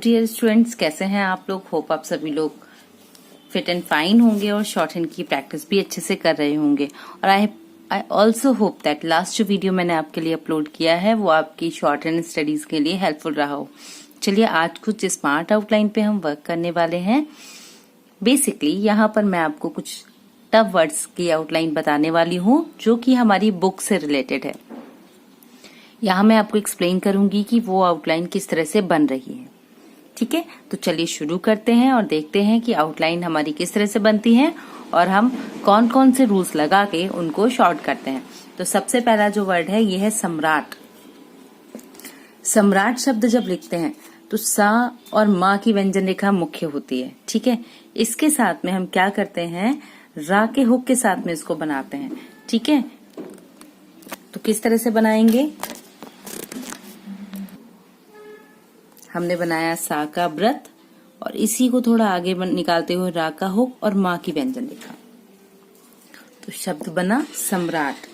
Dear students, कैसे हैं आप लोग। होप आप सभी लोग फिट एंड फाइन होंगे और शॉर्ट हैंड की प्रैक्टिस भी अच्छे से कर रहे होंगे। और I also hope that last जो वीडियो मैंने आपके लिए अपलोड किया है वो आपकी शॉर्ट हैंड स्टडीज के लिए हेल्पफुल रहा हो। चलिए आज कुछ स्मार्ट आउटलाइन पे हम वर्क करने वाले हैं। बेसिकली यहाँ पर मैं आपको कुछ टफ वर्ड्स की आउटलाइन बताने वाली हूँ जो कि हमारी बुक से रिलेटेड है। यहाँ मैं आपको एक्सप्लेन करूंगी कि वो आउटलाइन किस तरह से बन रही है। ठीक है, तो चलिए शुरू करते हैं और देखते हैं कि आउटलाइन हमारी किस तरह से बनती है और हम कौन कौन से रूल्स लगा के उनको शॉर्ट करते हैं। तो सबसे पहला जो वर्ड है ये है सम्राट। सम्राट शब्द जब लिखते हैं तो सा और माँ की व्यंजन रेखा मुख्य होती है। ठीक है, इसके साथ में हम क्या करते हैं, रा के हुक के साथ में इसको बनाते हैं। ठीक है, तो किस तरह से बनाएंगे, हमने बनाया सा का व्रत और इसी को थोड़ा आगे निकालते हुए रा का हुक और माँ की व्यंजन रेखा, तो शब्द बना सम्राट।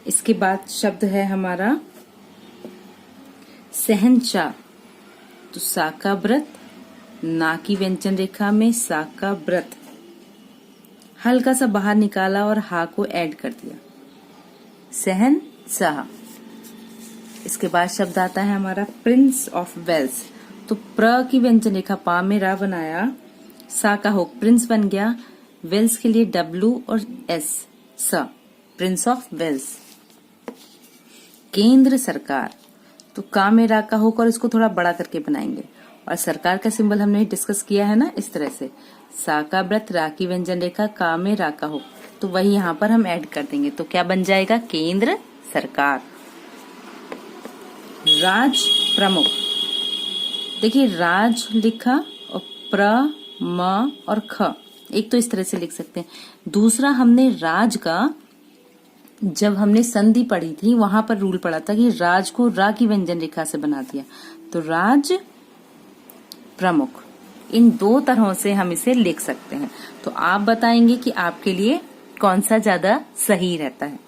इसके बाद शब्द है हमारा सहनशाह। तो सा का व्रत, ना की व्यंजन रेखा में सा का व्रत, हल्का सा बाहर निकाला और हा को ऐड कर दिया, सहनशाह। इसके बाद शब्द आता है हमारा प्रिंस ऑफ वेल्स। तो प्र की व्यंजन रेखा पा में रा बनाया, सा का हुक प्रिंस बन गया, वेल्स के लिए डब्ल्यू और एस, स, प्रिंस ऑफ वेल्स। केंद्र सरकार, तो का में रा का हुक और इसको थोड़ा बड़ा करके बनाएंगे और सरकार का सिंबल हमने डिस्कस किया है ना, इस तरह से सा का व्रत, रा की व्यंजन रेखा, का में रा का हुक, तो वही यहाँ पर हम ऐड कर देंगे। तो क्या बन जाएगा, केंद्र सरकार। राज प्रमुख, देखिए राज लिखा और प्र म और ख, एक तो इस तरह से लिख सकते हैं। दूसरा हमने राज का जब हमने संधि पढ़ी थी वहां पर रूल पड़ा था कि राज को रा की व्यंजन रेखा से बना दिया, तो राज प्रमुख। इन दो तरहों से हम इसे लिख सकते हैं। तो आप बताएंगे कि आपके लिए कौन सा ज्यादा सही रहता है।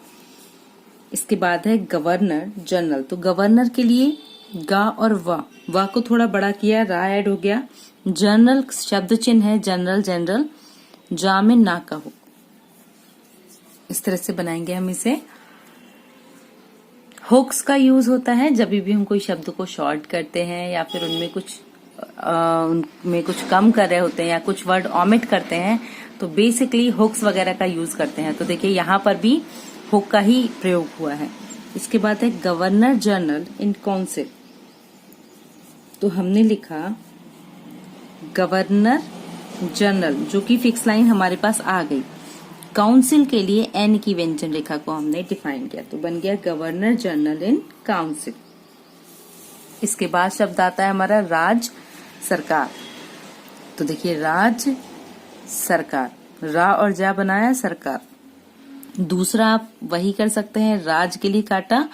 इसके बाद है गवर्नर जनरल। तो गवर्नर के लिए गा और वा को थोड़ा बड़ा किया, रा ऐड हो गया। जनरल शब्द चिन्ह है, जनरल जनरल, जा में ना का हो, इस तरह से बनाएंगे हम इसे। हुक्स का यूज होता है जब भी हम कोई शब्द को शॉर्ट करते हैं या फिर उनमें कुछ कम कर रहे होते हैं या कुछ वर्ड ओमिट करते हैं, तो बेसिकली हुक्स वगैरह का यूज करते हैं। तो देखिए यहाँ पर भी हुक का ही प्रयोग हुआ है। इसके बाद है गवर्नर जनरल इन काउंसिल। तो हमने लिखा गवर्नर जनरल, जो कि फिक्स लाइन हमारे पास आ गई। काउंसिल के लिए एन की व्यंजन रेखा को हमने डिफाइन किया, तो बन गया गवर्नर जनरल इन काउंसिल। इसके बाद शब्द आता है हमारा राज सरकार। तो देखिए राज सरकार, रा और जा बनाया, सरकार। दूसरा आप वही कर सकते हैं, राज के लिए काटा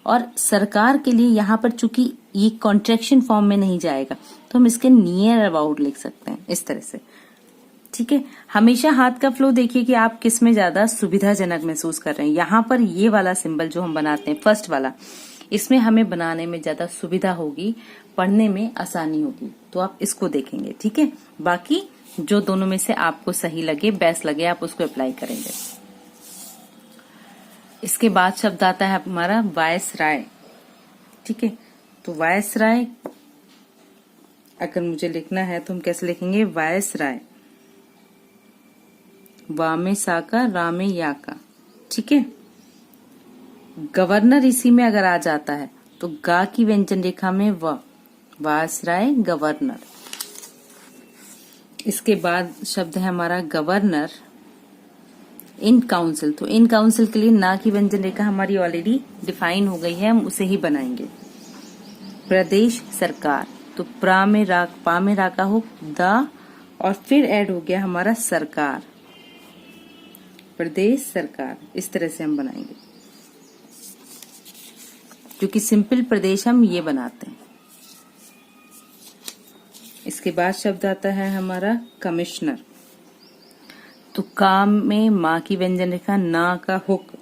और सरकार के लिए यहाँ पर चूंकि ये कॉन्ट्रैक्शन फॉर्म में नहीं जाएगा तो हम इसके नियर अबाउट लिख सकते हैं इस तरह से। ठीक है, हमेशा हाथ का फ्लो देखिए कि आप किस में ज्यादा सुविधाजनक महसूस कर रहे हैं। यहाँ पर ये वाला सिंबल जो हम बनाते हैं फर्स्ट वाला, इसमें हमें बनाने में ज्यादा सुविधा होगी, पढ़ने में आसानी होगी, तो आप इसको देखेंगे। ठीक है, बाकी जो दोनों में से आपको सही लगे, बेस्ट लगे, आप उसको अप्लाई करेंगे। इसके बाद शब्द आता है हमारा वायसराय। ठीक है, तो वायसराय अगर मुझे लिखना है तो हम कैसे लिखेंगे, वायसराय, वा में सा का, रा में या का। ठीक है, गवर्नर इसी में अगर आ जाता है तो गा की व्यंजन रेखा में व, वायसराय गवर्नर। इसके बाद शब्द है हमारा गवर्नर इन काउंसिल। तो इन काउंसिल के लिए ना की व्यंजन रेखा हमारी ऑलरेडी डिफाइन हो गई है, हम उसे ही बनाएंगे। प्रदेश सरकार, तो प्रा में रा, पा में रा का हो, दा और फिर ऐड हो गया हमारा सरकार, प्रदेश सरकार। इस तरह से हम बनाएंगे, क्योंकि सिंपल प्रदेश हम ये बनाते हैं। इसके बाद शब्द आता है हमारा कमिश्नर। तो काम में माँ की व्यंजन रेखा, ना का हुक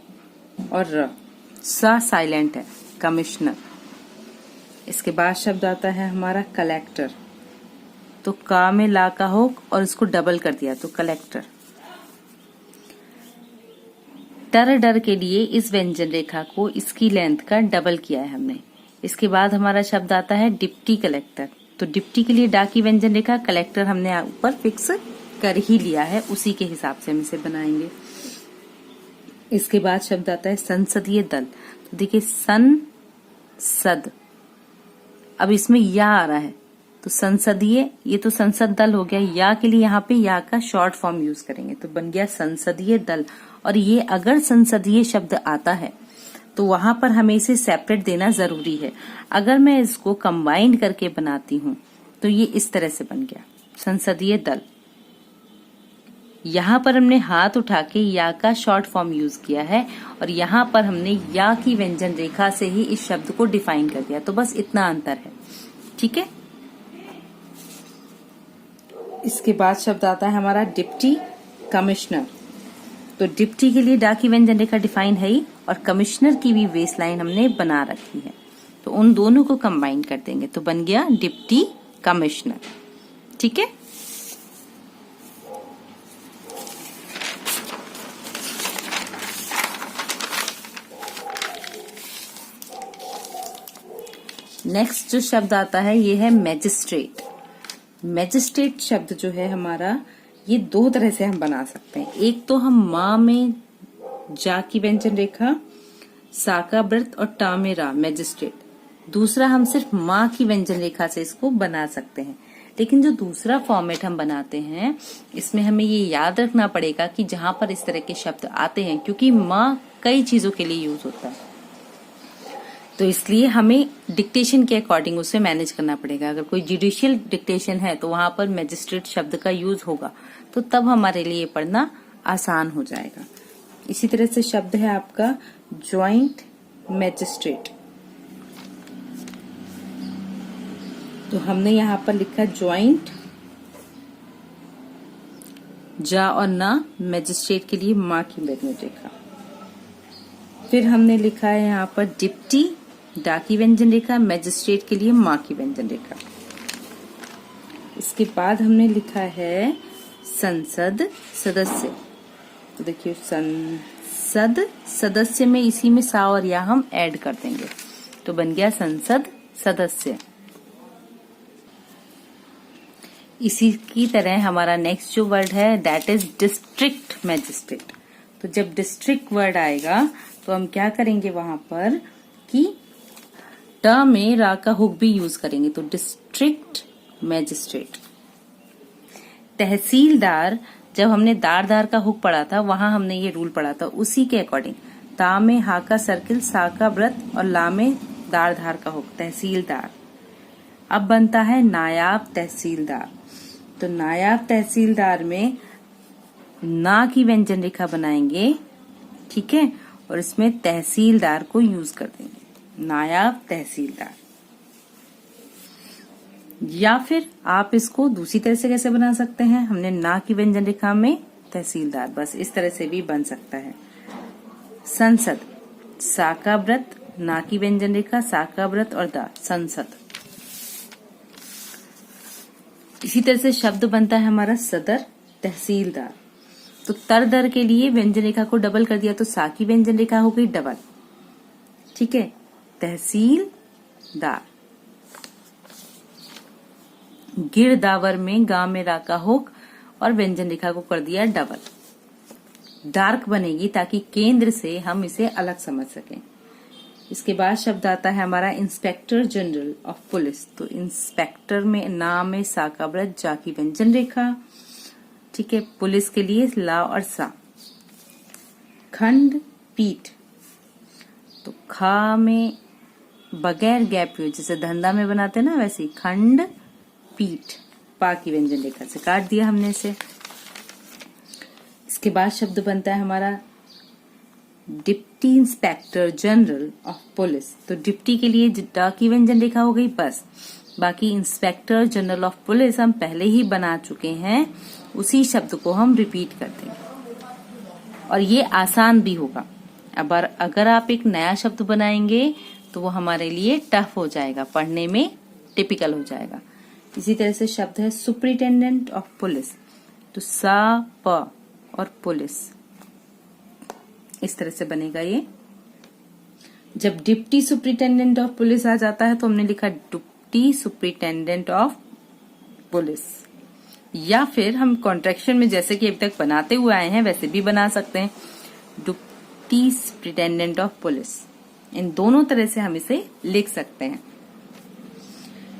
और र, सा साइलेंट है, कमिश्नर। इसके बाद शब्द आता है हमारा कलेक्टर। तो का में ला का हो और इसको डबल कर दिया तो कलेक्टर। टर डर के लिए इस व्यंजन रेखा को इसकी लेंथ का डबल किया है हमने। इसके बाद हमारा शब्द आता है डिप्टी कलेक्टर। तो डिप्टी के लिए डा की व्यंजन रेखा, कलेक्टर हमने ऊपर फिक्स कर ही लिया है, उसी के हिसाब से हम इसे बनाएंगे। इसके बाद शब्द आता है संसदीय दल। तो देखिए संसद, अब इसमें या आ रहा है तो संसदीय, ये तो संसद दल हो गया। या के लिए यहाँ पे या का शॉर्ट फॉर्म यूज करेंगे तो बन गया संसदीय दल। और ये अगर संसदीय शब्द आता है तो वहां पर हमें इसे सेपरेट देना जरूरी है। अगर मैं इसको कंबाइंड करके बनाती हूं तो ये इस तरह से बन गया संसदीय दल। यहाँ पर हमने हाथ उठा के या का शॉर्ट फॉर्म यूज किया है और यहाँ पर हमने या की व्यंजन रेखा से ही इस शब्द को डिफाइन कर दिया। तो बस इतना अंतर है, ठीक है। इसके बाद शब्द आता है हमारा डिप्टी कमिश्नर। तो डिप्टी के लिए डा की व्यंजन रेखा डिफाइन है ही और कमिश्नर की भी बेस लाइन हमने बना रखी है। तो उन दोनों को कंबाइन कर देंगे तो बन गया डिप्टी कमिश्नर, ठीक है। नेक्स्ट जो शब्द आता है ये है मैजिस्ट्रेट। मैजिस्ट्रेट शब्द जो है हमारा, ये दो तरह से हम बना सकते हैं। एक तो हम माँ में जा की व्यंजन रेखा, सा का व्रत और टा में रा, मैजिस्ट्रेट। दूसरा हम सिर्फ माँ की व्यंजन रेखा से इसको बना सकते हैं। लेकिन जो दूसरा फॉर्मेट हम बनाते हैं इसमें हमें ये याद रखना पड़ेगा कि जहां पर इस तरह के शब्द आते हैं, क्योंकि माँ कई चीजों के लिए यूज होता है, तो इसलिए हमें डिक्टेशन के अकॉर्डिंग उसे मैनेज करना पड़ेगा। अगर कोई जुडिशियल डिक्टेशन है तो वहां पर मैजिस्ट्रेट शब्द का यूज होगा, तो तब हमारे लिए पढ़ना आसान हो जाएगा। इसी तरह से शब्द है आपका ज्वाइंट मैजिस्ट्रेट। तो हमने यहाँ पर लिखा ज्वाइंट, जा और ना, मैजिस्ट्रेट के लिए माँ की व्यंजन रेखा। फिर हमने लिखा है यहाँ पर डिप्टी, डा की व्यंजन रेखा, मैजिस्ट्रेट के लिए माँ की व्यंजन रेखा। इसके बाद हमने लिखा है संसद सदस्य। तो देखिए संसद सदस्य में इसी में सा और या हम ऐड कर देंगे तो बन गया संसद सदस्य। इसी की तरह हमारा नेक्स्ट जो वर्ड है दैट इज डिस्ट्रिक्ट मैजिस्ट्रेट। तो जब डिस्ट्रिक्ट वर्ड आएगा तो हम क्या करेंगे वहां पर कि ट में रा का हुक भी यूज करेंगे तो डिस्ट्रिक्ट मैजिस्ट्रेट। तहसीलदार, जब हमने दार का हुक पढ़ा था वहां हमने ये रूल पढ़ा था, उसी के अकॉर्डिंग ता में हा का सर्किल, सा का व्रत और ला में दार का हुक, तहसीलदार। अब बनता है नायाब तहसीलदार। तो नायाब तहसीलदार में ना की व्यंजन रेखा बनाएंगे, ठीक है, और इसमें तहसीलदार को यूज कर देंगे, नायाब तहसीलदार। या फिर आप इसको दूसरी तरह से कैसे बना सकते हैं, हमने ना की व्यंजन रेखा में तहसीलदार, बस इस तरह से भी बन सकता है। संसद, सा का व्रत, ना की व्यंजन रेखा, सा का व्रत और दा, संसद। इसी तरह से शब्द बनता है हमारा सदर तहसीलदार। तो तर दर के लिए व्यंजन रेखा को डबल कर दिया तो सा की व्यंजन रेखा हो गई डबल, ठीक है, तहसीलदार। गिरदावर में गा में रा का हुक और व्यंजन रेखा को कर दिया डबल। डार्क बनेगी ताकि केंद्र से हम इसे अलग समझ सकें। इसके बाद शब्द आता है हमारा इंस्पेक्टर जनरल ऑफ पुलिस। तो इंस्पेक्टर में ना में सा का व्रत, जा की व्यंजन रेखा, ठीक है, पुलिस के लिए ला और सा। खंड पीठ, तो खा में बगैर गैप हुए, जैसे धंधा में बनाते हैं ना वैसे ही, खंड पीठ, पा की व्यंजन रेखा से काट दिया हमने इसे। इसके बाद शब्द बनता है हमारा deputy inspector general of police. तो डिप्टी के लिए डा की व्यंजन रेखा हो गई बस, बाकी इंस्पेक्टर जनरल ऑफ पुलिस हम पहले ही बना चुके हैं, उसी शब्द को हम रिपीट कर देंगे और ये आसान भी होगा। अब अगर आप एक नया शब्द बनाएंगे तो वो हमारे लिए टफ हो जाएगा, पढ़ने में टिपिकल हो जाएगा। इसी तरह से शब्द है सुपरिटेंडेंट ऑफ पुलिस, तो सा प और पुलिस, इस तरह से बनेगा ये। जब डिप्टी सुपरिटेंडेंट ऑफ पुलिस आ जाता है तो हमने लिखा डिप्टी सुपरिटेंडेंट ऑफ पुलिस, या फिर हम कॉन्ट्रैक्शन में जैसे कि अभी तक बनाते हुए आए हैं वैसे भी बना सकते हैं, डिप्टी सुपरिटेंडेंट ऑफ पुलिस। इन दोनों तरह से हम इसे लिख सकते हैं।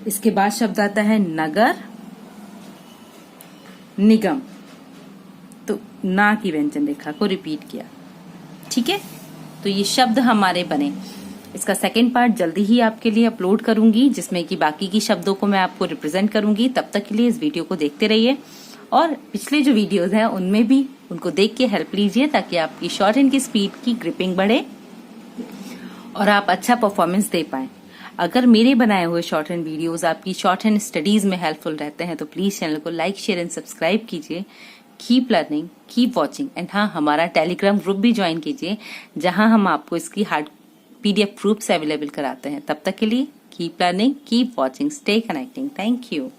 इसके बाद शब्द आता है नगर निगम, तो ना की व्यंजन रेखा को रिपीट किया। ठीक है, तो ये शब्द हमारे बने। इसका सेकंड पार्ट जल्दी ही आपके लिए अपलोड करूंगी, जिसमें कि बाकी की शब्दों को मैं आपको रिप्रेजेंट करूंगी। तब तक के लिए इस वीडियो को देखते रहिए और पिछले जो वीडियोस हैं उनमें भी उनको देख के हेल्प लीजिए, ताकि आपकी शॉर्ट हैंड की स्पीड की ग्रिपिंग बढ़े और आप अच्छा परफॉर्मेंस दे पाएं। अगर मेरे बनाए हुए शॉर्ट हैंड वीडियोस आपकी शॉर्ट हैंड स्टडीज में हेल्पफुल रहते हैं तो प्लीज चैनल को लाइक, शेयर एंड सब्सक्राइब कीजिए। Keep learning, keep watching and हाँ, हमारा टेलीग्राम ग्रुप भी ज्वाइन कीजिए, जहां हम आपको इसकी हार्ड PDF प्रूफ्स अवेलेबल कराते हैं। तब तक के लिए keep learning, keep watching, stay connecting. Thank you.